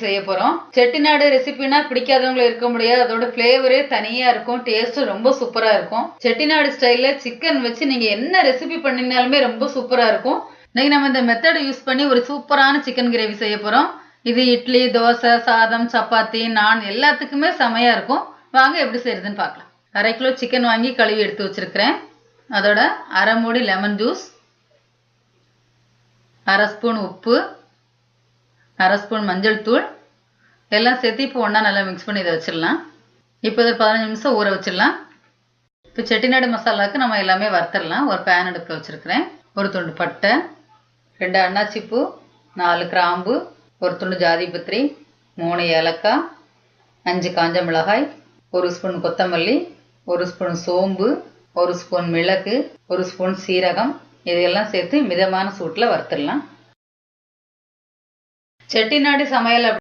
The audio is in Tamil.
செய்ய போறோம். செட்டிநாடு ரெசிபினா பிடிக்காதவங்க இருக்க முடியாது. அதோட ஃப்ளேவரே தனியா இருக்கும். டேஸ்ட் ரொம்ப சூப்பரா இருக்கும். செட்டிநாடு ஸ்டைல்ல சிக்கன் வச்சு நீங்க என்ன ரெசிபி பண்ணினாலுமே ரொம்ப சூப்பரா இருக்கும். இன்னைக்கு நம்ம இந்த மெத்தட் யூஸ் பண்ணி ஒரு சூப்பரான சிக்கன் கிரேவி செய்ய போறோம். இது இட்லி, தோசை, சாதம், சப்பாத்தி, நான் எல்லாத்துக்குமே செமையா இருக்கும். வாங்க எப்படி செய்யறதுன்னு பார்க்கலாம். 1/2 கிலோ சிக்கன் வாங்கி கழுவி எடுத்து வச்சிருக்கிறேன். அதோட 1/2 மூடி லெமன் ஜூஸ், 1/2 ஸ்பூன் உப்பு, 1/2 ஸ்பூன் மஞ்சள் தூள் எல்லாம் சேர்த்து இப்போ ஒன்றா நல்லா மிக்ஸ் பண்ணி இதை வச்சிடலாம். இப்போ இதை 15 நிமிஷம் ஊற வச்சிடலாம். இப்போ செட்டிநாடு மசாலாவுக்கு நம்ம எல்லாமே வறுத்துடலாம். ஒரு பேன் அடுப்பில் வச்சுருக்கிறேன். ஒரு துண்டு பட்டை, 2 அன்னாச்சிப்பூ, 4 கிராம்பு, ஒரு துண்டு ஜாதிபத்திரி, 3 ஏலக்காய், 5 காஞ்ச மிளகாய், 1 ஸ்பூன் கொத்தமல்லி, 1 ஸ்பூன் சோம்பு, 1 ஸ்பூன் மிளகு, 1 ஸ்பூன் சீரகம் இதையெல்லாம் சேர்த்து மிதமான சூட்டில் வறுத்துடலாம். செட்டிநாடு சமையல்